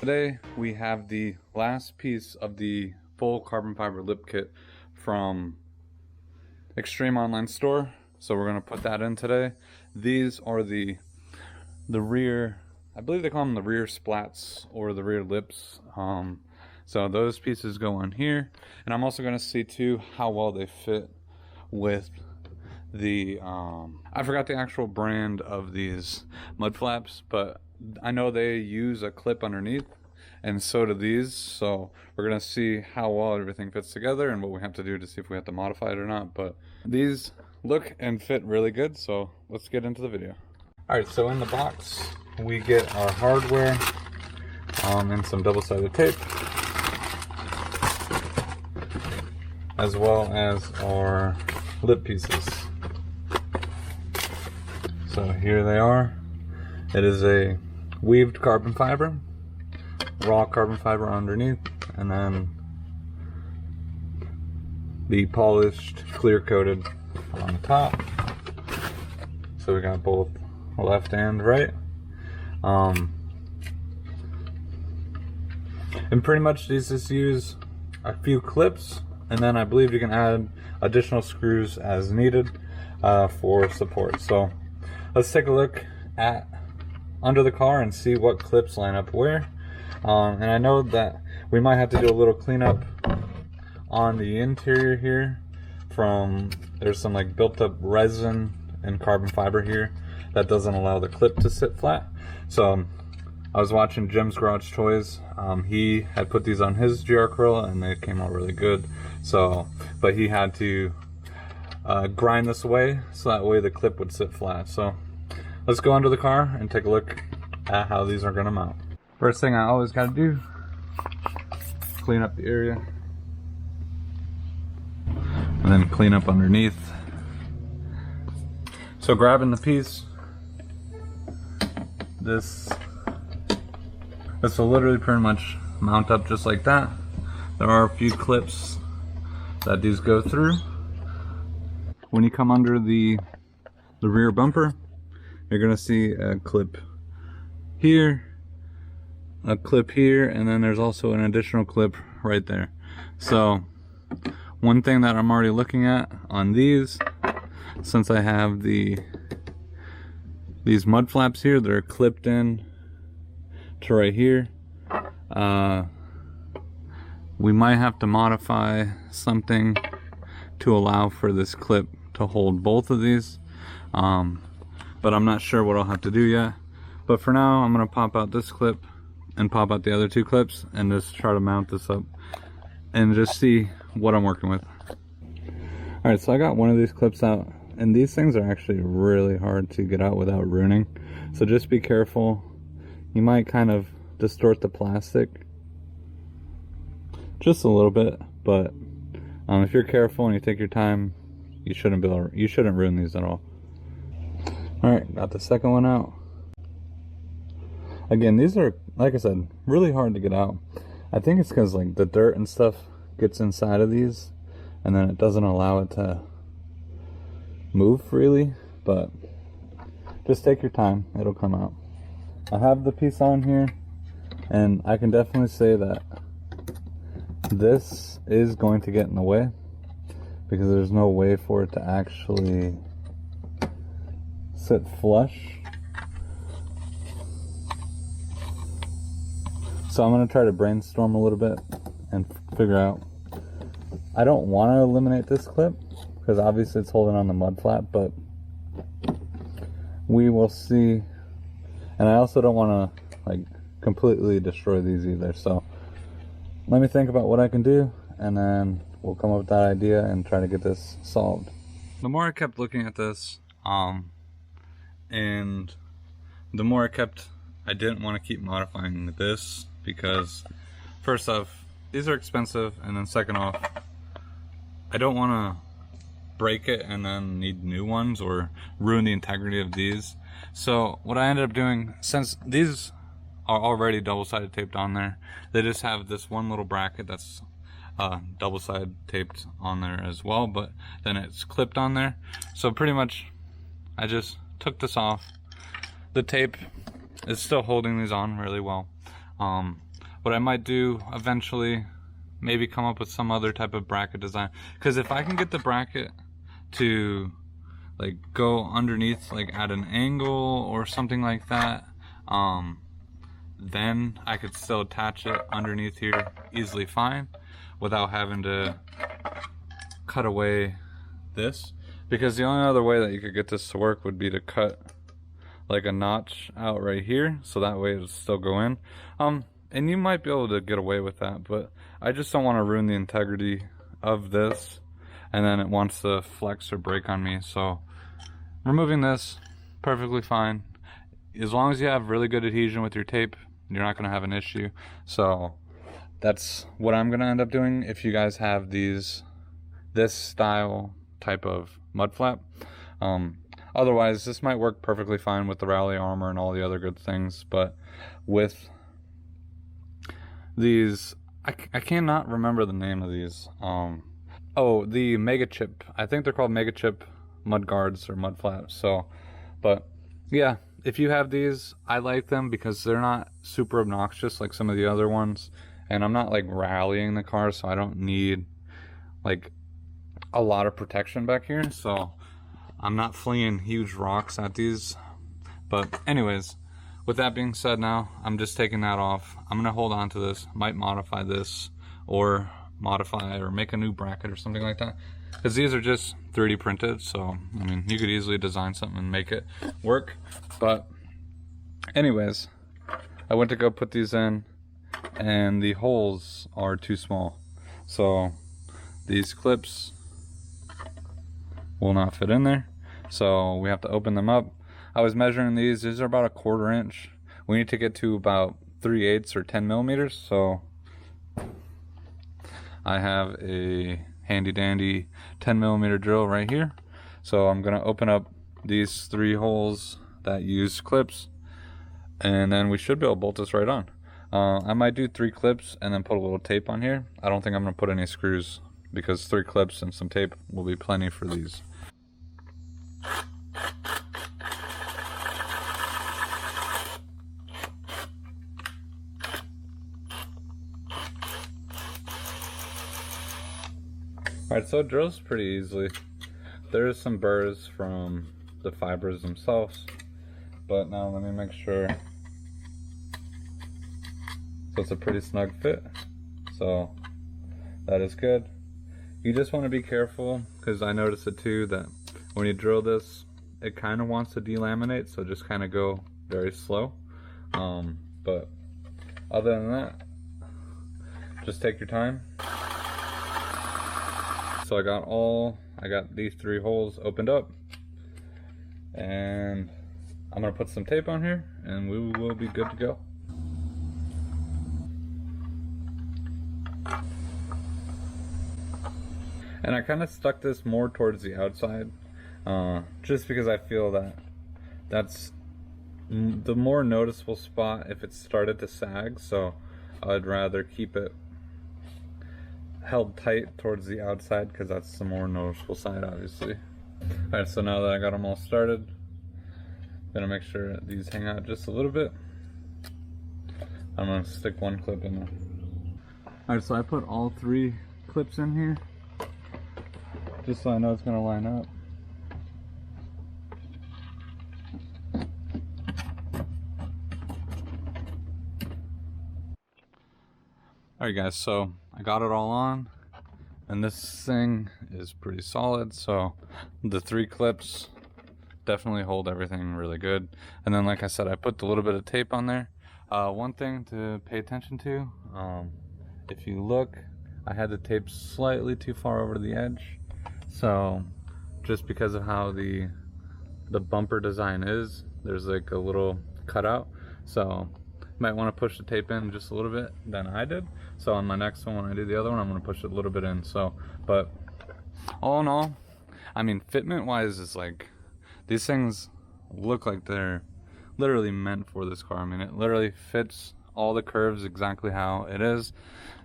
Today we have the last piece of the full carbon fiber lip kit from Extreme Online Store. So we're going to put that in today. These are the rear, I believe they call them the rear splats or the rear lips. So those pieces go on here. And I'm also going to see too how well they fit with the, I forgot the actual brand of these mud flaps, but I know they use a clip underneath, and so do these. So we're gonna see how well everything fits together and what we have to do to see if we have to modify it or not. But these look and fit really good, so let's get into the video. All right, so in the box we get our hardware and some double-sided tape, as well as our lip pieces. So here they are. It is a weaved carbon fiber, raw carbon fiber underneath, and then the polished clear coated on top. So we got both left and right. And pretty much these just use a few clips, and then I believe you can add additional screws as needed for support. So let's take a look at under the car and see what clips line up where. And I know that we might have to do a little cleanup on the interior here from, there's some like built up resin and carbon fiber here that doesn't allow the clip to sit flat. So I was watching Jim's Garage Toys. He had put these on his GR Corolla and they came out really good. So, but he had to grind this away so that way the clip would sit flat. So let's go under the car and take a look at how these are gonna mount. First thing I always gotta do, clean up the area, and then clean up underneath. So grabbing the piece, this will literally pretty much mount up just like that. There are a few clips that these go through. When you come under the rear bumper, you're gonna see a clip here, a clip here, and then there's also an additional clip right there. So one thing that I'm already looking at on these, since I have these mud flaps here that are clipped in to right here, we might have to modify something to allow for this clip to hold both of these. But I'm not sure what I'll have to do yet. But for now, I'm gonna pop out this clip and pop out the other two clips and just try to mount this up and just see what I'm working with. All right, so I got one of these clips out, and these things are actually really hard to get out without ruining. So just be careful. You might kind of distort the plastic just a little bit, but if you're careful and you take your time, you shouldn't ruin these at all. All right, got the second one out. Again, these are, like I said, really hard to get out. I think it's because like the dirt and stuff gets inside of these and then it doesn't allow it to move freely, but just take your time, it'll come out. I have the piece on here and I can definitely say that this is going to get in the way because there's no way for it to actually sit flush. So I'm going to try to brainstorm a little bit and figure out. I don't want to eliminate this clip because obviously it's holding on the mud flap, but we will see. And I also don't want to like completely destroy these either. So let me think about what I can do, and then we'll come up with that idea and try to get this solved. The more I kept looking at this, and the more I didn't want to keep modifying this because first off, these are expensive, and then second off, I don't want to break it and then need new ones or ruin the integrity of these. So what I ended up doing, since these are already double-sided taped on there, they just have this one little bracket that's double-sided taped on there as well, but then it's clipped on there. So pretty much I just took this off. The tape is still holding these on really well. what I might do eventually, maybe come up with some other type of bracket design. Because if I can get the bracket to like go underneath, like at an angle or something like that, then I could still attach it underneath here easily fine without having to cut away this. Because the only other way that you could get this to work would be to cut like a notch out right here, so that way it'll still go in. And you might be able to get away with that, but I just don't want to ruin the integrity of this, and then it wants to flex or break on me. So removing this, perfectly fine. As long as you have really good adhesion with your tape, you're not going to have an issue. So that's what I'm going to end up doing. If you guys have this style type of mud flap, otherwise this might work perfectly fine with the rally armor and all the other good things. But with these, I cannot remember the name of these. Oh, the Mega Chip. I think they're called Mega Chip mud guards or mud flaps. So, but yeah, if you have these, I like them because they're not super obnoxious like some of the other ones, and I'm not like rallying the car, so I don't need like a lot of protection back here. So I'm not flinging huge rocks at these. But anyways, with that being said, now I'm just taking that off. I'm gonna hold on to this, might modify this or modify or make a new bracket or something like that, because these are just 3D printed. So I mean, you could easily design something and make it work. But anyways, I went to go put these in and the holes are too small, so these clips will not fit in there, so we have to open them up. I was measuring these are about 1/4 inch. We need to get to about 3/8 or 10 millimeters. So I have a handy dandy 10 millimeter drill right here. So I'm gonna open up these 3 holes that use clips, and then we should be able to bolt this right on. I might do 3 clips and then put a little tape on here. I don't think I'm gonna put any screws, because 3 clips and some tape will be plenty for these. Alright, so it drills pretty easily. There's some burrs from the fibers themselves, but now let me make sure. So it's a pretty snug fit, so that is good. You just want to be careful, because I noticed it too, that when you drill this, it kind of wants to delaminate, so just kind of go very slow. But other than that, just take your time. So I got these 3 holes opened up, and I'm gonna put some tape on here and we will be good to go. And I kind of stuck this more towards the outside, just because I feel that that's the more noticeable spot if it started to sag, so I'd rather keep it held tight towards the outside, because that's the more noticeable side, obviously. Alright, so now that I got them all started, I'm gonna make sure that these hang out just a little bit. I'm gonna stick 1 clip in there. Alright, so I put all 3 clips in here, just so I know it's gonna line up. Alright guys, so I got it all on, and this thing is pretty solid. So the 3 clips definitely hold everything really good. And then, like I said, I put a little bit of tape on there. One thing to pay attention to, if you look, I had the tape slightly too far over to the edge. So just because of how the bumper design is, there's like a little cutout. So you might want to push the tape in just a little bit than I did. So on my next one, when I do the other one, I'm going to push it a little bit in. So, but all in all, I mean, fitment wise, is like, these things look like they're literally meant for this car. I mean, it literally fits all the curves exactly how it is.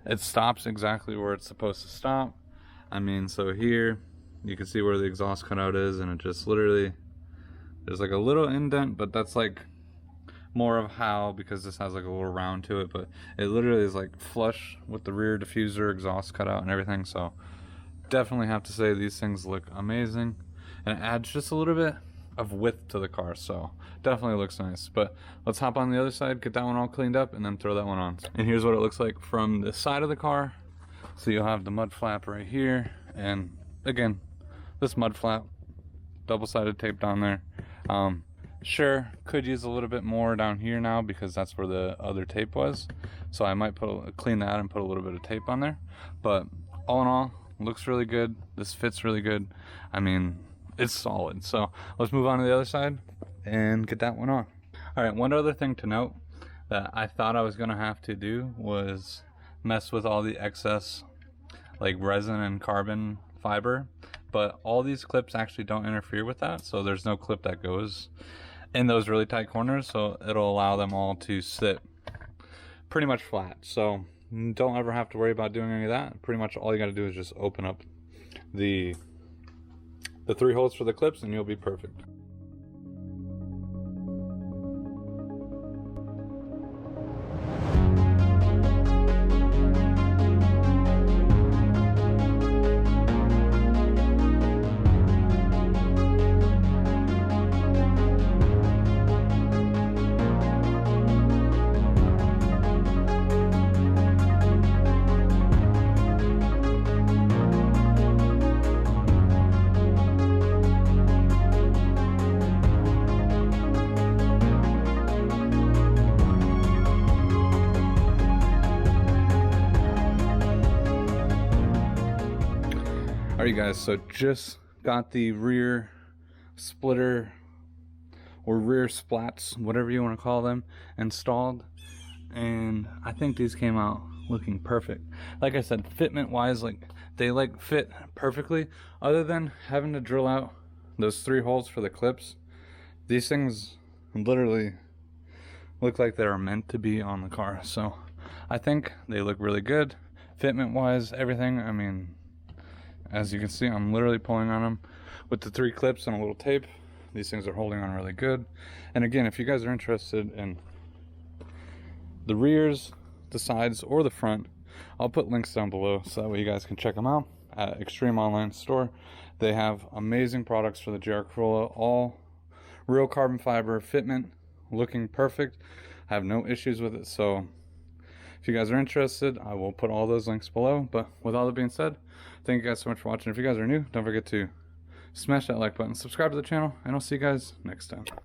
It stops exactly where it's supposed to stop. I mean, so here you can see where the exhaust cutout is, and it just literally, there's like a little indent, but that's like more of how, because this has like a little round to it, but it literally is like flush with the rear diffuser, exhaust cutout and everything. So definitely have to say these things look amazing, and it adds just a little bit of width to the car, so definitely looks nice. But let's hop on the other side, get that one all cleaned up, and then throw that one on. And here's what it looks like from the side of the car. So you'll have the mud flap right here, and again, this mud flap, double-sided tape down there. Sure, could use a little bit more down here now because that's where the other tape was, so I might clean that and put a little bit of tape on there. But all in all, looks really good. This fits really good. I mean, it's solid. So let's move on to the other side and get that one on. All right, one other thing to note that I thought I was gonna have to do was mess with all the excess like resin and carbon fiber, but all these clips actually don't interfere with that, so there's no clip that goes in those really tight corners, so it'll allow them all to sit pretty much flat. So don't ever have to worry about doing any of that. Pretty much all you got to do is just open up the 3 holes for the clips and you'll be perfect. Alright guys, so just got the rear splitter or rear splats, whatever you want to call them, installed, and I think these came out looking perfect. Like I said, fitment wise, like they like fit perfectly, other than having to drill out those 3 holes for the clips. These things literally look like they are meant to be on the car, so I think they look really good fitment wise, everything. I mean, as you can see, I'm literally pulling on them with the 3 clips and a little tape. These things are holding on really good. And again, if you guys are interested in the rears, the sides, or the front, I'll put links down below so that way you guys can check them out at Extreme Online Store. They have amazing products for the GR Corolla, all real carbon fiber fitment, looking perfect. I have no issues with it, so if you guys are interested, I will put all those links below. But with all that being said, thank you guys so much for watching. If you guys are new, don't forget to smash that like button, subscribe to the channel, and I'll see you guys next time.